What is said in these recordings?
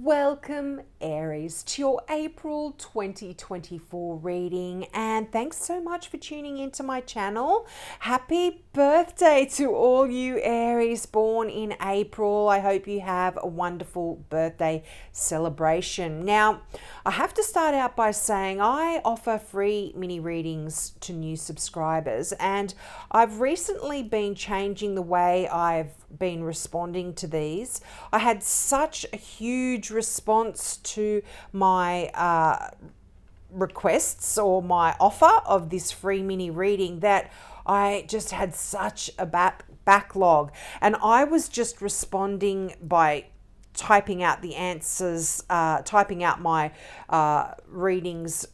Welcome, Aries, to your April 2024 reading, and thanks so much for tuning into my channel. Happy birthday to all you Aries born in April. I hope you have a wonderful birthday celebration. Now, I have to start out by saying I offer free mini readings to new subscribers, and I've recently been changing the way I've been responding to these. I had such a huge response to my requests or my offer of this free mini reading that I just had such a backlog, and I was just responding by typing out the answers, typing out my readings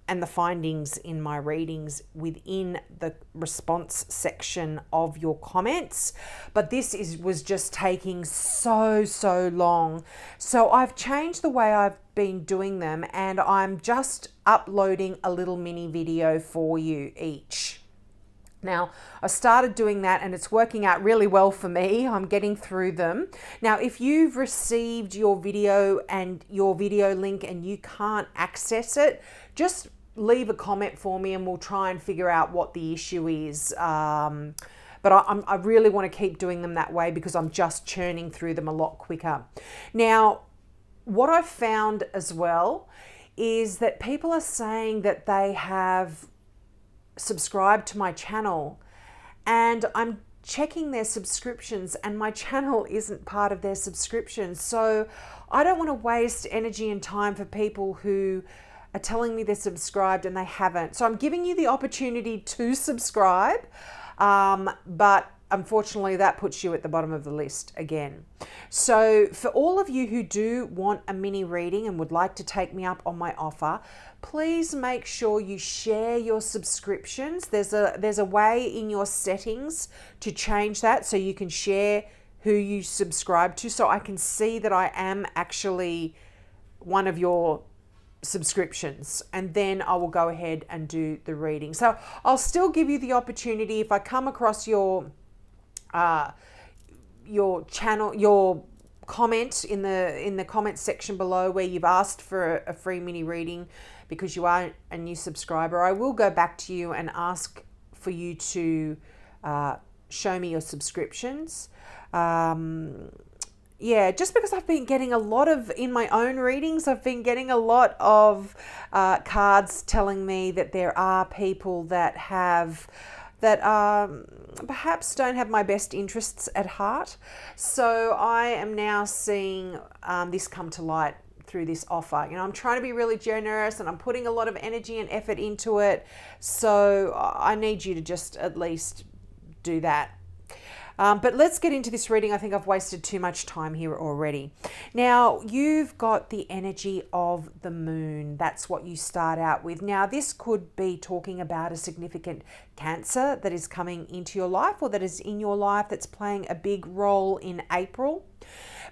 and the findings in my readings within the response section of your comments. But was just taking so long. So I've changed the way I've been doing them, and I'm just uploading a little mini video for you each. Now, I started doing that and it's working out really well for me. I'm getting through them. Now, if you've received your video and your video link and you can't access it, just leave a comment for me and we'll try and figure out what the issue is. But I really want to keep doing them that way because I'm just churning through them a lot quicker. Now, what I've found as well is that people are saying that they have subscribed to my channel, and I'm checking their subscriptions and my channel isn't part of their subscription. So I don't want to waste energy and time for people who are telling me they're subscribed and they haven't. So I'm giving you the opportunity to subscribe, but unfortunately that puts you at the bottom of the list again. So for all of you who do want a mini reading and would like to take me up on my offer, please make sure you share your subscriptions. There's a way in your settings to change that so you can share who you subscribe to, so I can see that I am actually one of your subscriptions, and then I will go ahead and do the reading. So I'll still give you the opportunity if I come across your channel, your comment in the comment section below where you've asked for a free mini reading because you are a new subscriber. I will go back to you and ask for you to show me your subscriptions. Yeah, just because I've been getting a lot of, in my own readings, I've been getting a lot of cards telling me that there are people that perhaps don't have my best interests at heart. So I am now seeing this come to light through this offer. You know, I'm trying to be really generous and I'm putting a lot of energy and effort into it. So I need you to just at least do that. But let's get into this reading. I think I've wasted too much time here already. Now, you've got the energy of the moon. That's what you start out with. Now, this could be talking about a significant Cancer that is coming into your life or that is in your life that's playing a big role in April.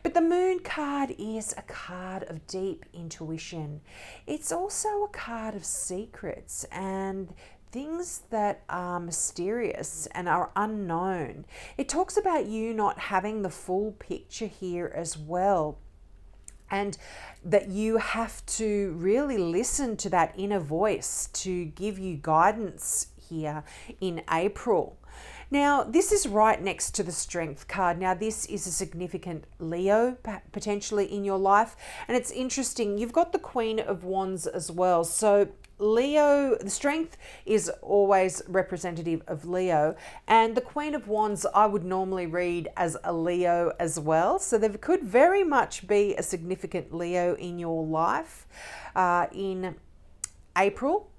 But the moon card is a card of deep intuition. It's also a card of secrets and things that are mysterious and are unknown. It talks about you not having the full picture here as well, and that you have to really listen to that inner voice to give you guidance here in April. Now, this is right next to the Strength card. Now, this is a significant Leo potentially in your life, and it's interesting. You've got the Queen of Wands as well. So Leo, the Strength is always representative of Leo, and the Queen of Wands I would normally read as a Leo as well. So there could very much be a significant Leo in your life in April.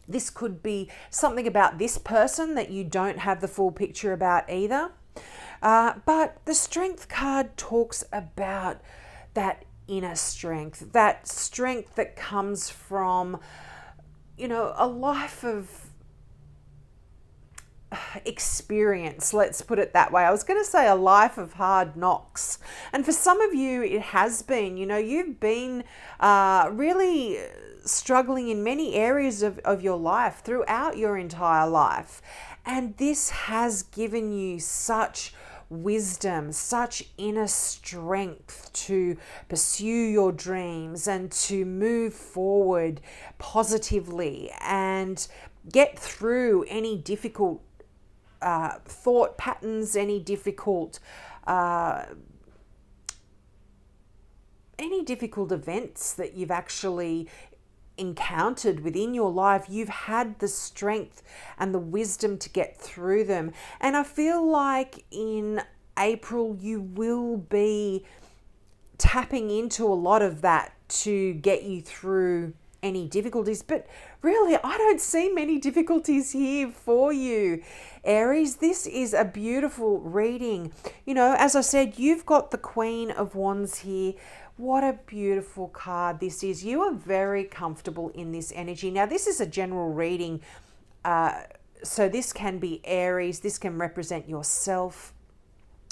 This could be something about this person that you don't have the full picture about either. But the Strength card talks about that inner strength that comes from, you know, a life of experience, let's put it that way. I was going to say a life of hard knocks, and for some of you it has been. You know, you've been really struggling in many areas of your life throughout your entire life, and this has given you such wisdom, such inner strength to pursue your dreams and to move forward positively and get through any difficult thought patterns, any difficult events that you've actually encountered within your life. You've had the strength and the wisdom to get through them. And I feel like in April you will be tapping into a lot of that to get you through any difficulties. But really, I don't see many difficulties here for you, Aries. This is a beautiful reading. You know, as I said, you've got the Queen of Wands here. What a beautiful card this is. You are very comfortable in this energy. Now, this is a general reading. So this can be Aries. This can represent yourself,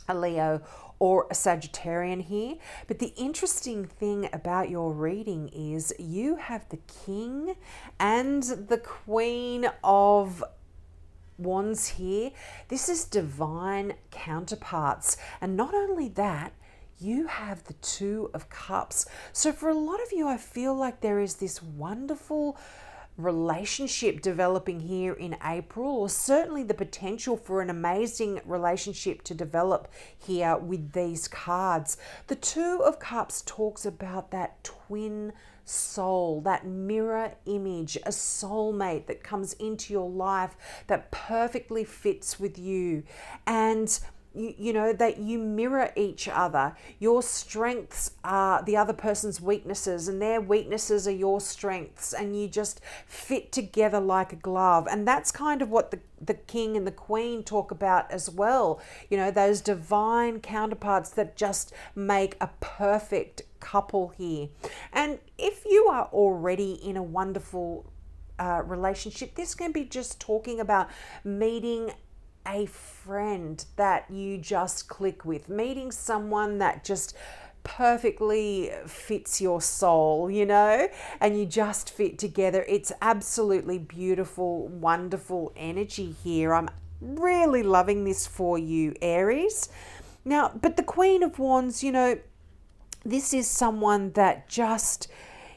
a Leo, or a Sagittarian here. But the interesting thing about your reading is you have the King and the Queen of Wands here. This is divine counterparts. And not only that, you have the Two of Cups. So for a lot of you, I feel like there is this wonderful relationship developing here in April, or certainly the potential for an amazing relationship to develop here with these cards. The Two of Cups talks about that twin soul, that mirror image, a soulmate that comes into your life that perfectly fits with you. And you know, that you mirror each other. Your strengths are the other person's weaknesses, and their weaknesses are your strengths, and you just fit together like a glove. And that's kind of what the King and the Queen talk about as well. You know, those divine counterparts that just make a perfect couple here. And if you are already in a wonderful relationship, this can be just talking about meeting a friend that you just click with, meeting someone that just perfectly fits your soul, you know, and you just fit together. It's absolutely beautiful, wonderful energy here. I'm really loving this for you, Aries. Now, but the Queen of Wands, you know, this is someone that just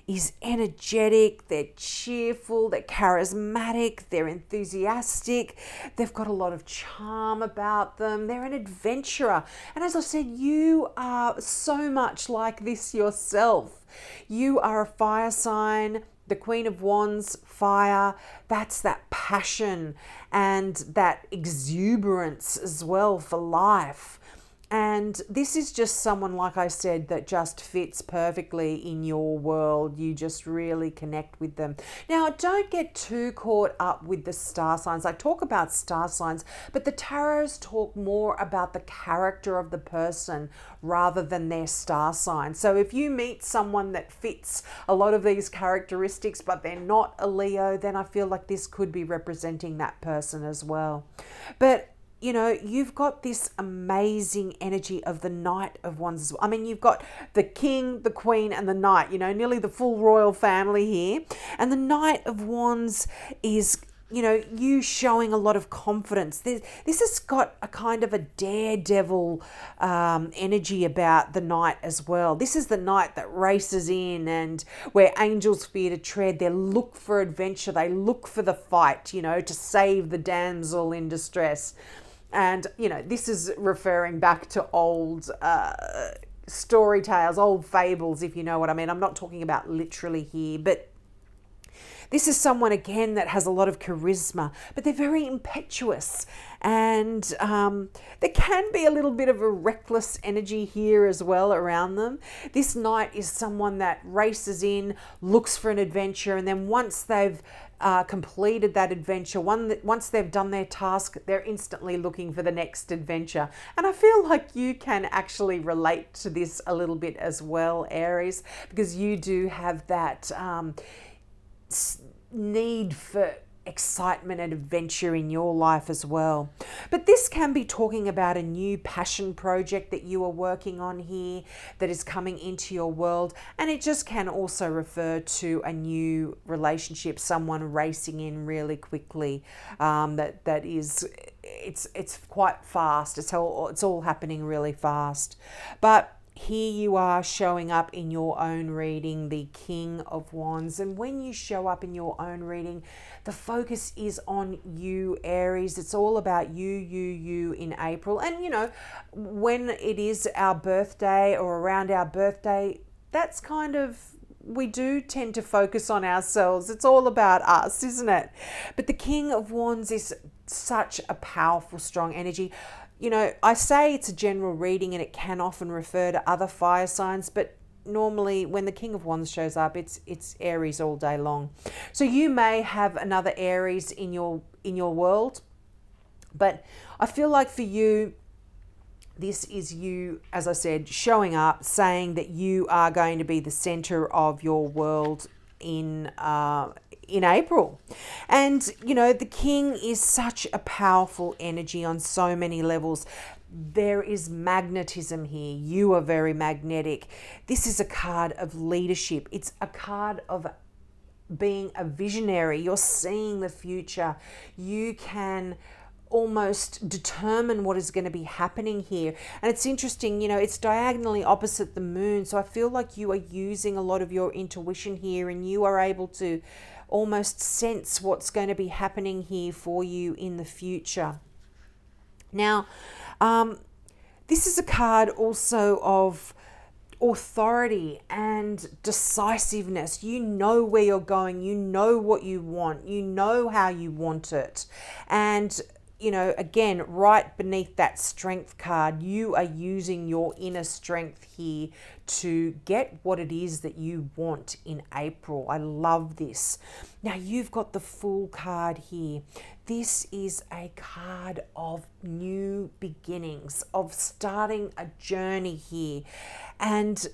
is energetic, they're cheerful, they're charismatic, they're enthusiastic, they've got a lot of charm about them, they're an adventurer. And as I said, you are so much like this yourself. You are a fire sign. The Queen of Wands, fire, that's that passion and that exuberance as well for life. And this is just someone, like I said, that just fits perfectly in your world. You just really connect with them. Now, don't get too caught up with the star signs. I talk about star signs, but the tarots talk more about the character of the person rather than their star sign. So if you meet someone that fits a lot of these characteristics, but they're not a Leo, then I feel like this could be representing that person as well. But you know, you've got this amazing energy of the Knight of Wands as well. I mean, you've got the King, the Queen, and the Knight, you know, nearly the full royal family here. And the Knight of Wands is, you know, you showing a lot of confidence. This has got a kind of a daredevil energy about the Knight as well. This is the Knight that races in and where angels fear to tread. They look for adventure. They look for the fight, you know, to save the damsel in distress. And, you know, this is referring back to old story tales, old fables, if you know what I mean. I'm not talking about literally here, but this is someone, again, that has a lot of charisma, but they're very impetuous. And there can be a little bit of a reckless energy here as well around them. This Knight is someone that races in, looks for an adventure, and then once they've completed that adventure, once they've done their task, they're instantly looking for the next adventure. And I feel like you can actually relate to this a little bit as well, Aries, because you do have that need for excitement and adventure in your life as well. But this can be talking about a new passion project that you are working on here that is coming into your world, and it just can also refer to a new relationship, someone racing in really quickly. That is, it's quite fast. It's all happening really fast, but here you are showing up in your own reading, the King of Wands. And when you show up in your own reading, the focus is on you, Aries. It's all about you in April. And, when it is our birthday or around our birthday, that's kind of, we do tend to focus on ourselves. It's all about us, isn't it? But the King of Wands is such a powerful, strong energy. I say it's a general reading and it can often refer to other fire signs, but normally when the King of Wands shows up, it's Aries all day long. So you may have another Aries in your world, but I feel like for you, this is you, as I said, showing up, saying that you are going to be the center of your world in April. And the King is such a powerful energy on so many levels. There is magnetism here. You are very magnetic. This is a card of leadership. It's a card of being a visionary. You're seeing the future. You can almost determine what is going to be happening here. And it's interesting, it's diagonally opposite the moon. So I feel like you are using a lot of your intuition here, and you are able to almost sense what's going to be happening here for you in the future. Now, this is a card also of authority and decisiveness. You know where you're going. You know what you want. You know how you want it. And again, right beneath that strength card, you are using your inner strength here to get what it is that you want in April. I love this. Now you've got the Fool card here. This is a card of new beginnings, of starting a journey here, and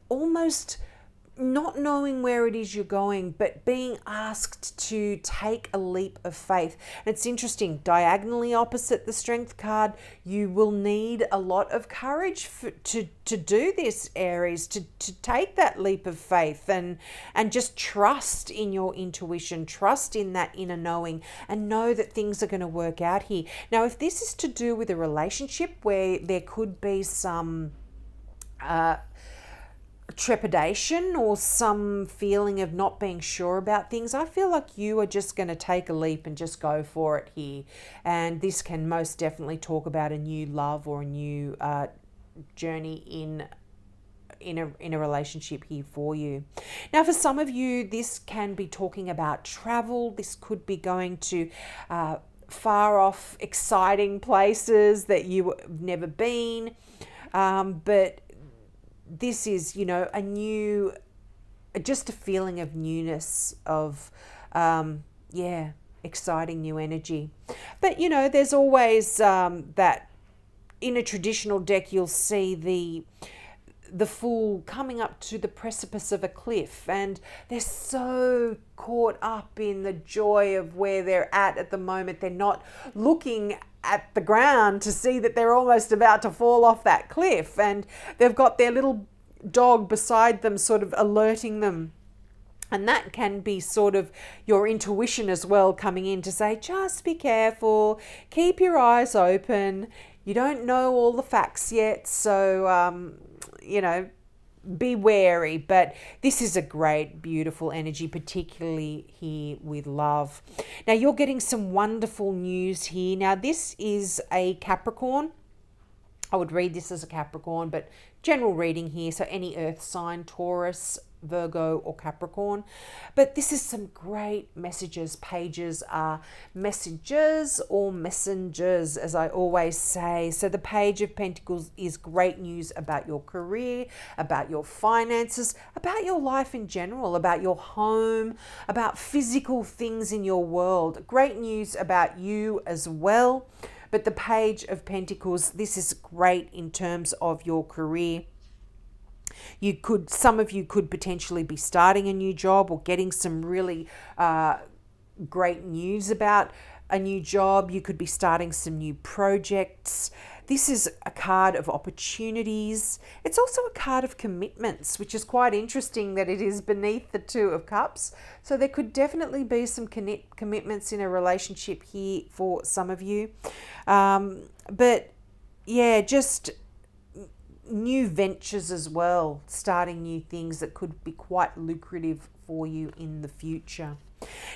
almost not knowing where it is you're going, but being asked to take a leap of faith. And it's interesting, diagonally opposite the Strength card, you will need a lot of courage to do this, Aries, to take that leap of faith and just trust in your intuition, trust in that inner knowing, and know that things are going to work out here. Now, if this is to do with a relationship where there could be some trepidation or some feeling of not being sure about things, I feel like you are just going to take a leap and just go for it here. And this can most definitely talk about a new love or a new journey in a relationship here for you. Now, for some of you, this can be talking about travel. This could be going to far off, exciting places that you've never been. But this is, just a feeling of newness, of, exciting new energy. But, there's always that in a traditional deck, you'll see the Fool coming up to the precipice of a cliff, and they're so caught up in the joy of where they're at the moment. They're not looking at the ground to see that they're almost about to fall off that cliff, and they've got their little dog beside them sort of alerting them. And that can be sort of your intuition as well coming in to say, just be careful, keep your eyes open. You don't know all the facts yet, so be wary. But this is a great, beautiful energy, particularly here with love. Now, you're getting some wonderful news here. Now, this is a Capricorn. I would read this as a Capricorn, but general reading here. So any earth sign, Taurus, Virgo or Capricorn. But this is some great messages. Pages are messages or messengers, as I always say. So the Page of Pentacles is great news about your career, about your finances, about your life in general, about your home, about physical things in your world. Great news about you as well. But the Page of Pentacles, this is great in terms of your career. Some of you could potentially be starting a new job or getting some really great news about a new job. You could be starting some new projects. This is a card of opportunities. It's also a card of commitments, which is quite interesting that it is beneath the Two of Cups. So there could definitely be some commitments in a relationship here for some of you. But yeah, just new ventures as well, starting new things that could be quite lucrative for you in the future.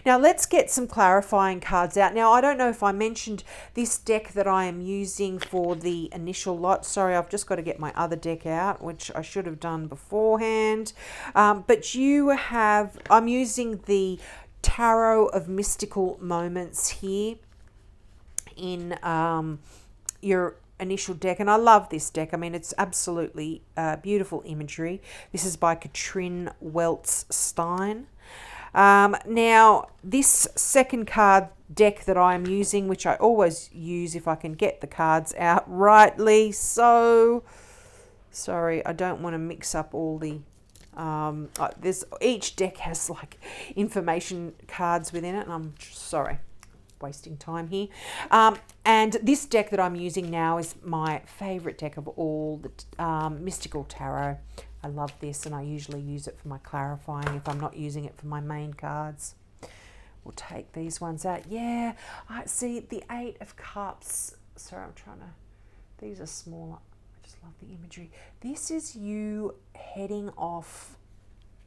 Now let's get some clarifying cards out. Now I don't know if I mentioned this deck that I am using for the initial lot. Sorry, I've just got to get my other deck out, which I should have done beforehand. But I'm using the Tarot of Mystical Moments here in your initial deck, and I love this deck. I mean, it's absolutely beautiful imagery. This is by Katrin Weltz-Stein. Now, this second card deck that I'm using, which I always use if I can get the cards out rightly. So, sorry, I don't want to mix up all the... each deck has like information cards within it, and I'm sorry, wasting time here. And this deck that I'm using now is my favorite deck of all, the Mystical Tarot. I love this, and I usually use it for my clarifying if I'm not using it for my main cards. We'll take these ones out. Yeah, I see the Eight of Cups. Sorry, these are smaller. I just love the imagery. This is you heading off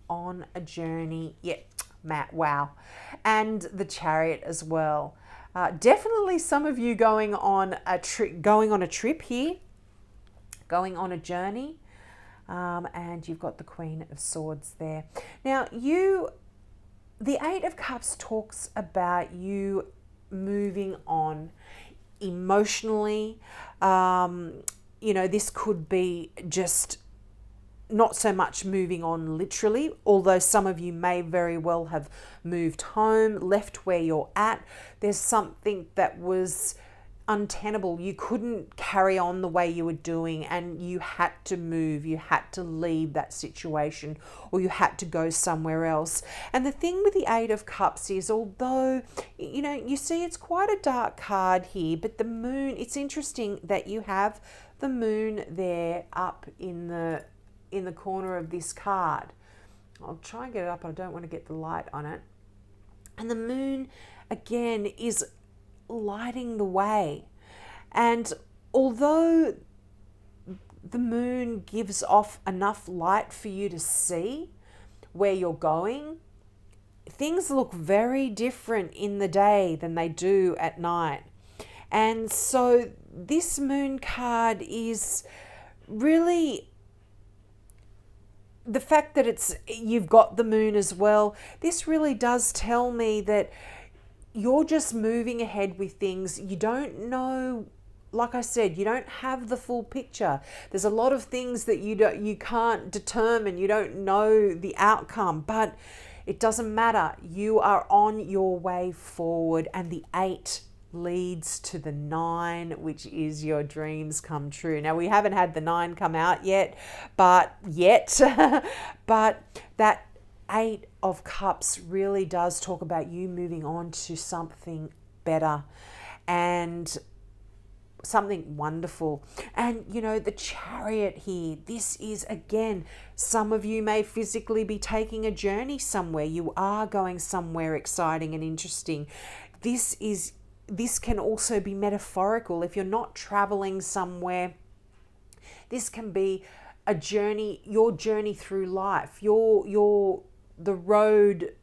on a journey. Yeah, Matt, wow. And the Chariot as well. Definitely some of you going on a trip here, going on a journey. And you've got the Queen of Swords there. Now, the Eight of Cups talks about you moving on emotionally. This could be just not so much moving on literally, although some of you may very well have moved home, left where you're at. There's something that was untenable. You couldn't carry on the way you were doing, and you had to move, you had to leave that situation, or you had to go somewhere else. And the thing with the Eight of Cups is, although you see it's quite a dark card here, but the moon, it's interesting that you have the moon there up in the corner of this card. I'll try and get it up. I don't want to get the light on it. And the moon again is lighting the way. And although the moon gives off enough light for you to see where you're going, things look very different in the day than they do at night. And so this moon card is really the fact that you've got the moon as well. This really does tell me that you're just moving ahead with things. You don't know, like I said, you don't have the full picture. There's a lot of things that you can't determine. You don't know the outcome, but it doesn't matter. You are on your way forward, and the 8 leads to the 9, which is your dreams come true. Now, we haven't had the 9 come out yet, but that 8 of Cups really does talk about you moving on to something better and something wonderful. And the Chariot here, this is, again, some of you may physically be taking a journey somewhere. You are going somewhere exciting and interesting. This can also be metaphorical. If you're not traveling somewhere, this can be a journey, your journey through life, the road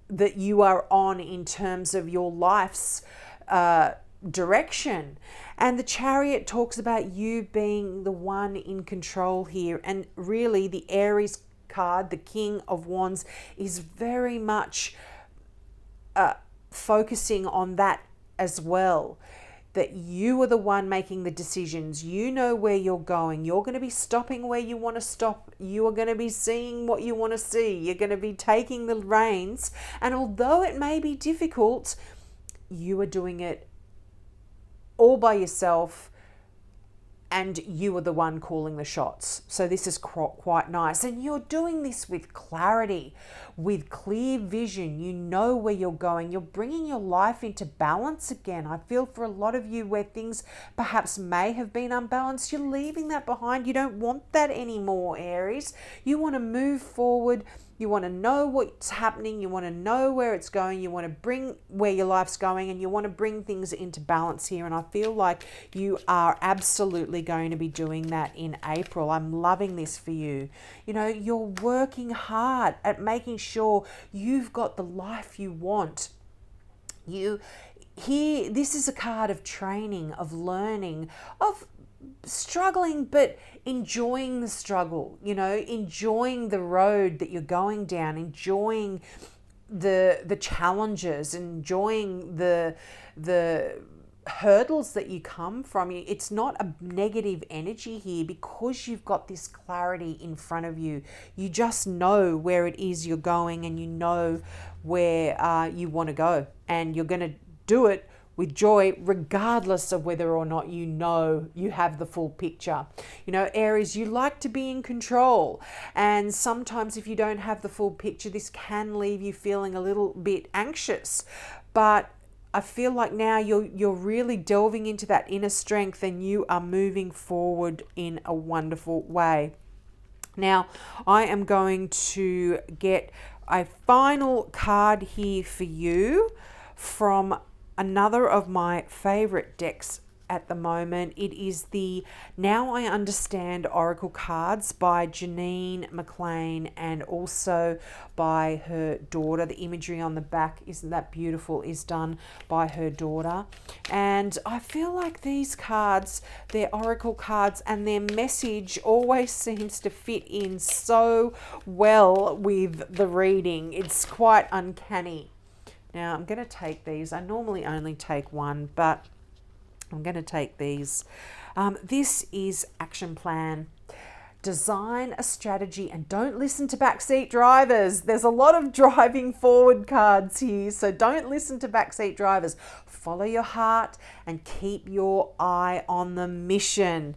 that you are on in terms of your life's direction. And the Chariot talks about you being the one in control here. And really, the Aries card, the King of Wands, is very much focusing on that as well, that you are the one making the decisions. You know where you're going. You're going to be stopping where you want to stop. You are going to be seeing what you want to see. You're going to be taking the reins. And although it may be difficult, you are doing it all by yourself, and you are the one calling the shots. So this is quite nice. And you're doing this with clarity, with clear vision. You know where you're going. You're bringing your life into balance again. I feel for a lot of you where things perhaps may have been unbalanced, you're leaving that behind. You don't want that anymore, Aries. You want to move forward. You want to know what's happening. You want to know where it's going. You want to bring where your life's going, and you want to bring things into balance here. And I feel like you are absolutely going to be doing that in April. I'm loving this for you. You know, you're working hard at making sure you've got the life you want. This is a card of training, of learning, of struggling, but enjoying the struggle, you know, enjoying the road that you're going down, enjoying the challenges, enjoying the hurdles that you come from. It's not a negative energy here because you've got this clarity in front of you. You just know where it is you're going, and you know where you want to go, and you're going to do it with joy, regardless of whether or not you know you have the full picture. You know, Aries, you like to be in control. And sometimes if you don't have the full picture, this can leave you feeling a little bit anxious. But I feel like now you're really delving into that inner strength, and you are moving forward in a wonderful way. Now, I am going to get a final card here for you from another of my favorite decks at the moment. It is the Now I Understand Oracle cards by Janine McLean, and also by her daughter. The imagery on the back, isn't that beautiful, is done by her daughter. And I feel like these cards, they're Oracle cards, and their message always seems to fit in so well with the reading. It's quite uncanny. Now I'm going to take these. I normally only take one, but I'm going to take these. This is Action Plan. Design a strategy and don't listen to backseat drivers. There's a lot of driving forward cards here, so don't listen to backseat drivers. Follow your heart and keep your eye on the mission.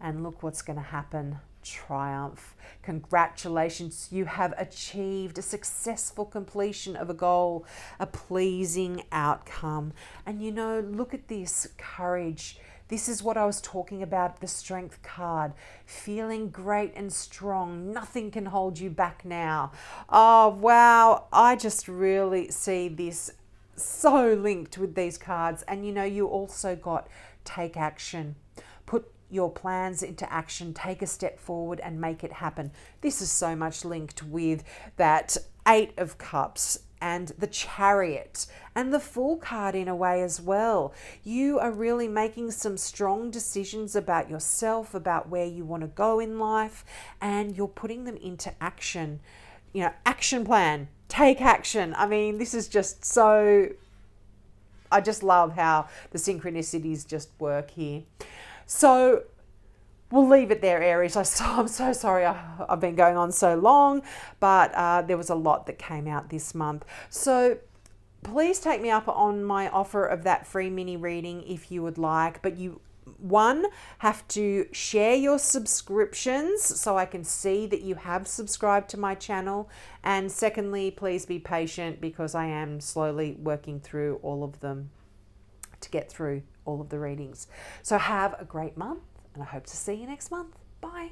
And look what's going to happen. Triumph. Congratulations, you have achieved a successful completion of a goal, a pleasing outcome. And you know, look at this courage. This is what I was talking about, the Strength card. Feeling great and strong. Nothing can hold you back now. Oh, wow. I just really see this so linked with these cards. And you know, you also got take action. Put your plans into action, take a step forward and make it happen. This is so much linked with that Eight of Cups and the Chariot and the Fool card in a way as well. You are really making some strong decisions about yourself, about where you want to go in life, and you're putting them into action. You know, action plan, take action. I mean, this is just so, I just love how the synchronicities just work here. So we'll leave it there, Aries. I'm so sorry I've been going on so long, but there was a lot that came out this month. So please take me up on my offer of that free mini reading if you would like. But you, one, have to share your subscriptions so I can see that you have subscribed to my channel. And secondly, please be patient because I am slowly working through all of them to get through all of the readings. So have a great month, and I hope to see you next month. Bye.